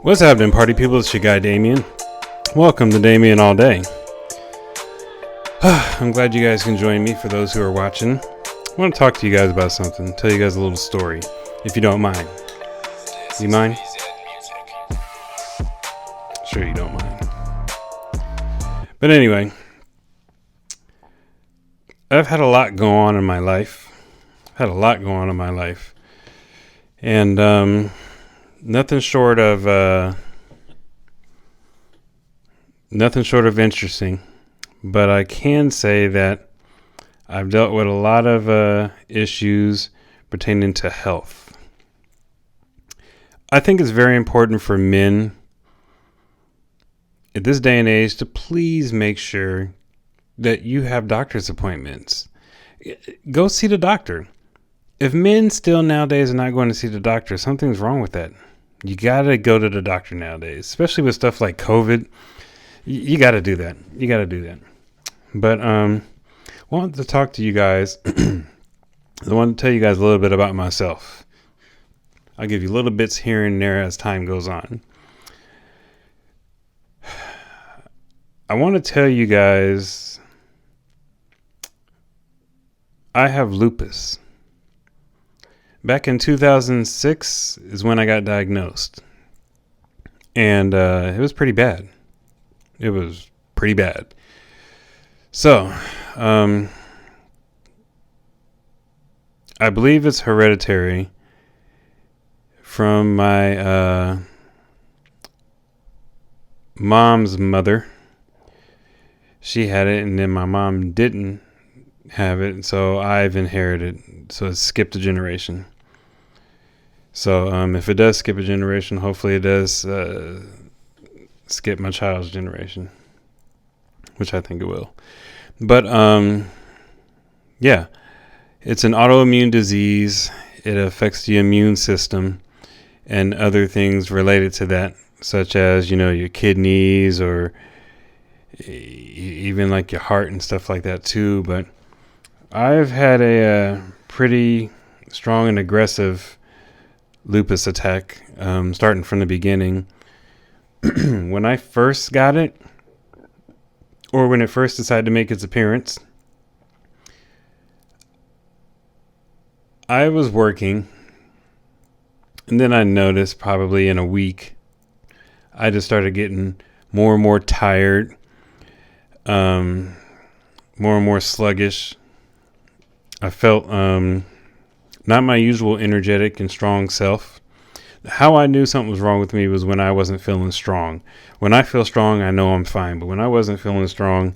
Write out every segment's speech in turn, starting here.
What's happening, party people? It's your guy Damien. Welcome to Damien All Day. I'm glad you guys can join me. For those who are watching, I want to talk to you guys about something. Tell you guys a little story, if you don't mind. You mind? Sure you don't mind. But anyway, I've had a lot go on in my life. And nothing short of interesting. But I can say that I've dealt with a lot of issues pertaining to health. I think it's very important for men at this day and age to please make sure that you have doctor's appointments. Go see the doctor. If men still nowadays are not going to see the doctor, something's wrong with that. You got to go to the doctor nowadays, especially with stuff like COVID. You got to do that. But I wanted to talk to you guys. I want to tell you guys a little bit about myself. I'll give you little bits here and there as time goes on. I want to tell you guys I have lupus. Back in 2006 is when I got diagnosed. And it was pretty bad. So, I believe it's hereditary from my mom's mother. She had it, and then my mom didn't have it, so I've inherited. So it skipped a generation. So if it does skip a generation, hopefully it does skip my child's generation, which I think it will. But yeah, it's an autoimmune disease. It affects the immune system and other things related to that, such as, your kidneys or even like your heart and stuff like that too. But I've had a pretty strong and aggressive lupus attack, starting from the beginning. When I first got it, or when it first decided to make its appearance, I was working, and then I noticed probably in a week, I just started getting more and more tired, more and more sluggish. I felt not my usual energetic and strong self. How I knew something was wrong with me was when I wasn't feeling strong. When I feel strong, I know I'm fine. But when I wasn't feeling strong,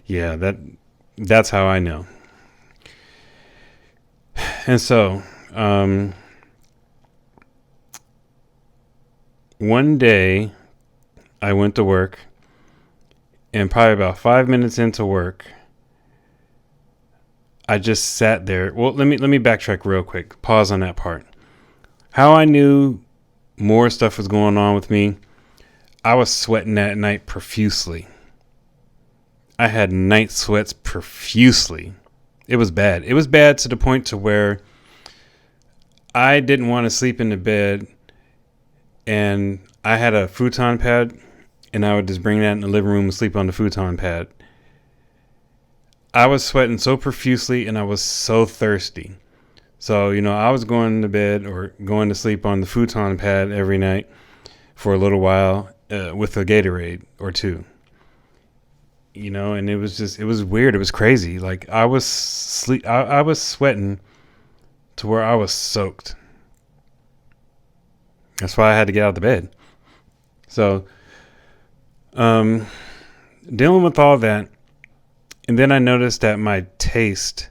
yeah, that's how I know. And so, one day I went to work, and probably about 5 minutes into work, I just sat there. Well, let me backtrack real quick. Pause on that part. How I knew more stuff was going on with me, I was sweating that night profusely. I had night sweats profusely. It was bad. It was bad to the point to where I didn't want to sleep in the bed, and I had a futon pad, and I would just bring that in the living room and sleep on the futon pad. I was sweating so profusely, and I was so thirsty. So, I was going to bed or going to sleep on the futon pad every night for a little while with a Gatorade or two. And it was weird. It was crazy. Like I was sweating to where I was soaked. That's why I had to get out of the bed. So, dealing with all that. And then I noticed that my taste,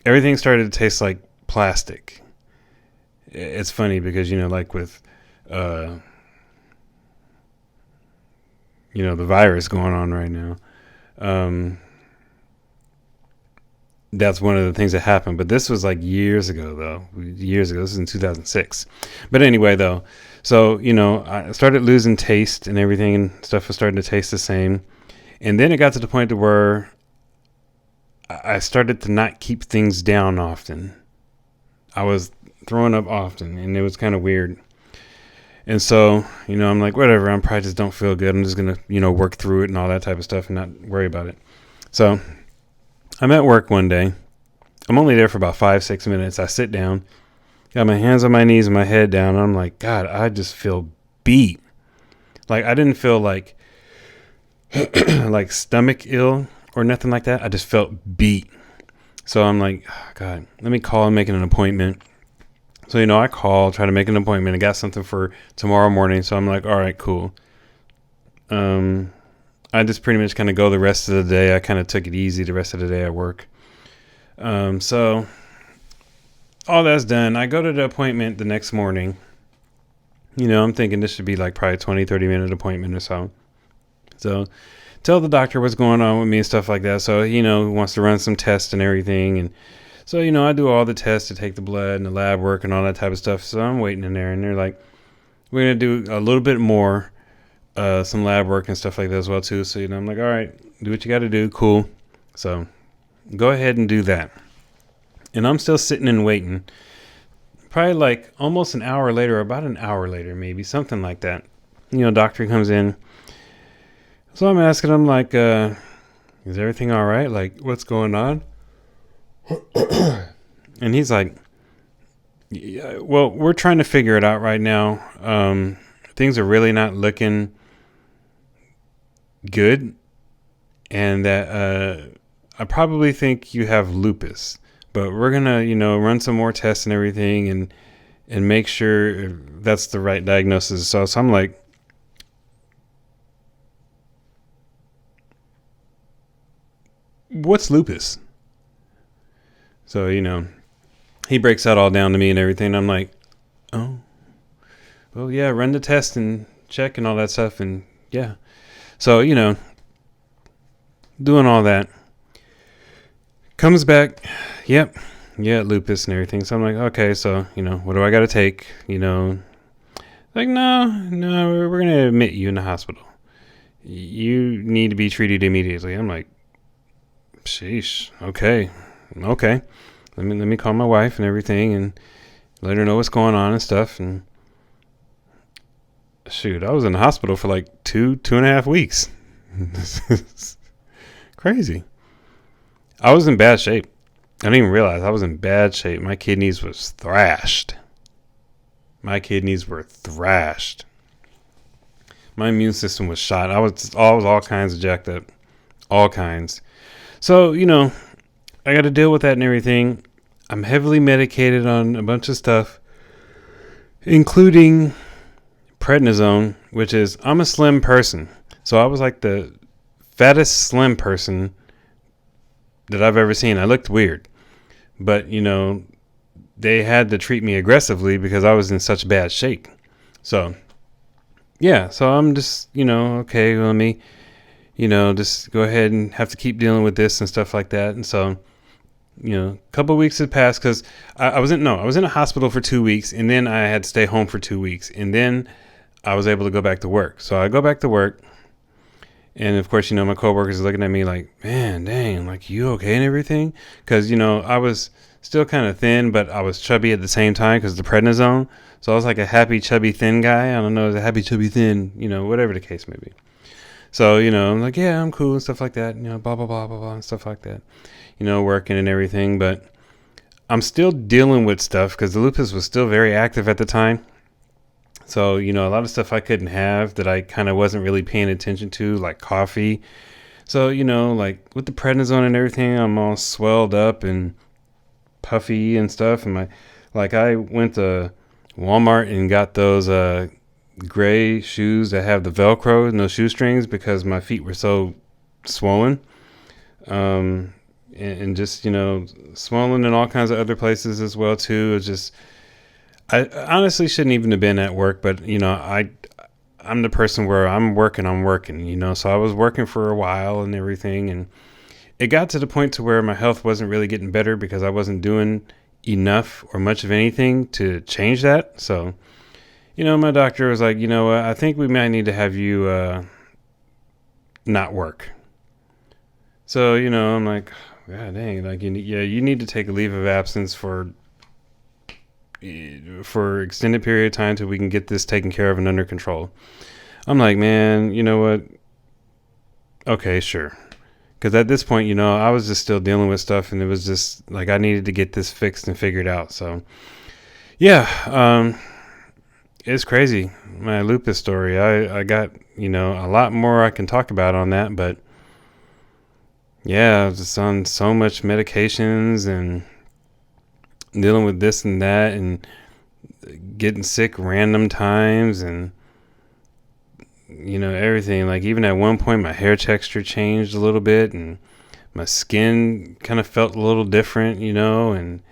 everything started to taste like plastic. It's funny because, like with, the virus going on right now. That's one of the things that happened. But this was like years ago, though. This is in 2006. But anyway, though. So, I started losing taste and everything, and stuff was starting to taste the same. And then it got to the point to where I started to not keep things down often. I was throwing up often, and it was kind of weird. And so, I'm like, whatever, I'm probably just don't feel good. I'm just going to, work through it and all that type of stuff and not worry about it. So I'm at work one day. I'm only there for about 5-6 minutes. I sit down, got my hands on my knees and my head down. And I'm like, God, I just feel beat. Like, I didn't feel like like stomach ill or nothing like that. I just felt beat. So I'm like, oh, God, let me call and make an appointment. So, I called, try to make an appointment. I got something for tomorrow morning. So I'm like, all right, cool. I just pretty much kind of go the rest of the day. I kind of took it easy the rest of the day at work. So all that's done. I go to the appointment the next morning. I'm thinking this should be like probably a 20-30 minute appointment or so. So tell the doctor what's going on with me and stuff like that. So, he wants to run some tests and everything. And so, I do all the tests to take the blood and the lab work and all that type of stuff. So I'm waiting in there and they're like, we're going to do a little bit more, some lab work and stuff like that as well too. So, I'm like, all right, do what you got to do. Cool. So go ahead and do that. And I'm still sitting and waiting. Probably like almost an hour later, about an hour later, maybe something like that. Doctor comes in. So I'm asking him like, is everything all right? Like, what's going on? And he's like, yeah, well, we're trying to figure it out right now. Things are really not looking good. And that I probably think you have lupus. But we're going to, run some more tests and everything and make sure that's the right diagnosis. So I'm like, what's lupus? So, he breaks that all down to me and everything. I'm like, oh, well, yeah, run the test and check and all that stuff. And yeah. So, doing all that. Comes back. Yep. Yeah, lupus and everything. So I'm like, okay, so, what do I got to take? Like, no, we're going to admit you in the hospital. You need to be treated immediately. I'm like, sheesh. Okay. Let me call my wife and everything and let her know what's going on and stuff. And shoot, I was in the hospital for like 2.5 weeks. Crazy. I was in bad shape. I didn't even realize I was in bad shape. My kidneys was thrashed. My immune system was shot. I was all kinds of jacked up. All kinds. So, I got to deal with that and everything. I'm heavily medicated on a bunch of stuff, including prednisone, which is, I'm a slim person. So I was like the fattest slim person that I've ever seen. I looked weird, but they had to treat me aggressively because I was in such bad shape. So yeah, so I'm just, okay, let me, just go ahead and have to keep dealing with this and stuff like that. And so, a couple of weeks had passed because I was in a hospital for 2 weeks, and then I had to stay home for 2 weeks, and then I was able to go back to work. So I go back to work. And of course, my coworkers are looking at me like, man, dang, like, you okay and everything? Because, I was still kind of thin, but I was chubby at the same time because of the prednisone. So I was like a happy, chubby, thin guy. I don't know, a happy, chubby, thin, whatever the case may be. So, I'm like, yeah, I'm cool and stuff like that, blah, blah, blah, blah, blah, and stuff like that, working and everything. But I'm still dealing with stuff because the lupus was still very active at the time. So, a lot of stuff I couldn't have that I kind of wasn't really paying attention to, like coffee. So, like with the prednisone and everything, I'm all swelled up and puffy and stuff. And I went to Walmart and got those gray shoes that have the Velcro and those shoestrings because my feet were so swollen. And just, swollen in all kinds of other places as well, too. It's just, I honestly shouldn't even have been at work, but, I'm the person where I'm working, so I was working for a while and everything. And it got to the point to where my health wasn't really getting better because I wasn't doing enough or much of anything to change that. So, my doctor was like, I think we might need to have you not work. So, I'm like, God dang, like, you need to take a leave of absence for for extended period of time till we can get this taken care of and under control. I'm like, man, you know what? Okay, sure. Because at this point, I was just still dealing with stuff, and it was just like I needed to get this fixed and figured out. So, yeah, it's crazy. My lupus story. I got, a lot more I can talk about on that, but yeah, I was just on so much medications and dealing with this and that and getting sick random times and everything. Like even at one point my hair texture changed a little bit and my skin kind of felt a little different, and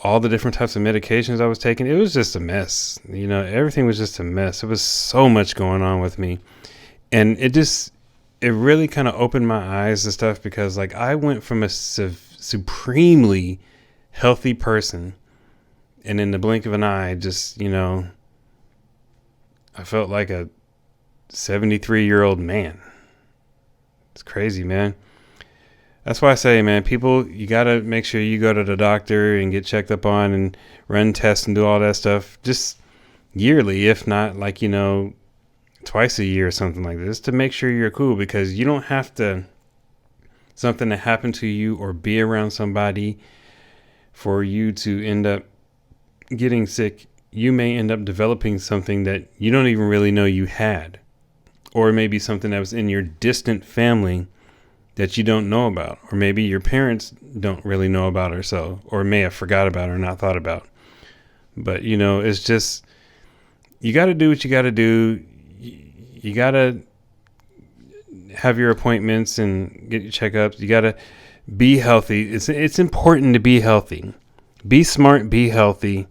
all the different types of medications I was taking, it was just a mess. Everything was just a mess. It was so much going on with me, and it really kind of opened my eyes to stuff, because like I went from a supremely healthy person, and in the blink of an eye, just, I felt like a 73-year-old man. It's crazy, man. That's why I say, man, people, you got to make sure you go to the doctor and get checked up on and run tests and do all that stuff just yearly, if not like, twice a year or something like this, to make sure you're cool, because you don't have something to happen to you or be around somebody for you to end up getting sick. You may end up developing something that you don't even really know you had, or maybe something that was in your distant family that you don't know about, or maybe your parents don't really know about or so, or may have forgot about or not thought about. But, it's just, you got to do what you got to do. You got to have your appointments and get your checkups. You got to be healthy. It's important to be healthy. Be smart, be healthy.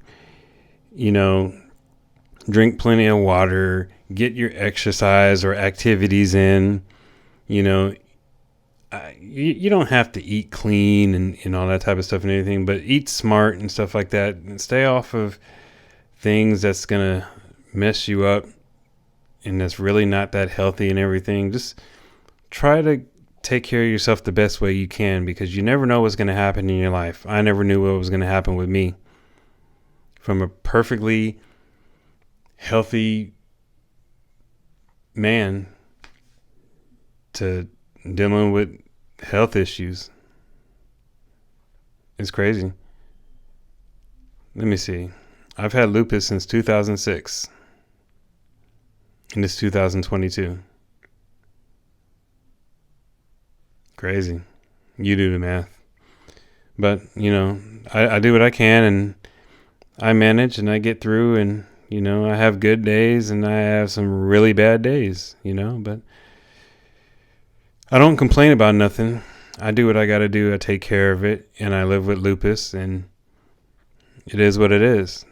Drink plenty of water, get your exercise or activities in. You don't have to eat clean and all that type of stuff and everything, but eat smart and stuff like that, and stay off of things that's going to mess you up and that's really not that healthy and everything. Just try to take care of yourself the best way you can, because you never know what's going to happen in your life. I never knew what was going to happen with me. From a perfectly healthy man to dealing with health issues. It's crazy. Let me see. I've had lupus since 2006. And it's 2022. Crazy. You do the math. But, I do what I can, and I manage and I get through, and, I have good days and I have some really bad days, but I don't complain about nothing. I do what I got to do. I take care of it, and I live with lupus, and it is what it is.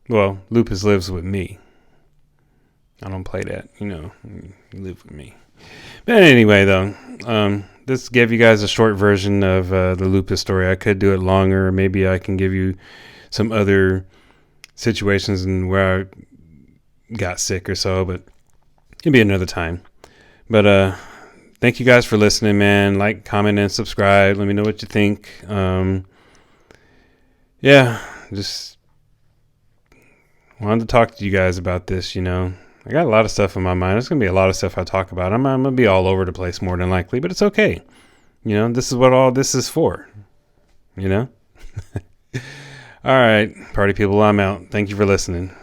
Well, lupus lives with me. I don't play that, you live with me. But anyway, though, this gave you guys a short version of the lupus story. I could do it longer. Maybe I can give you some other situations and where I got sick or so, but it'll be another time. But thank you guys for listening, man. Like, comment, and subscribe. Let me know what you think. Just wanted to talk to you guys about this, I got a lot of stuff in my mind. There's going to be a lot of stuff I talk about. I'm going to be all over the place more than likely, but it's okay. This is what all this is for, All right, party people, I'm out. Thank you for listening.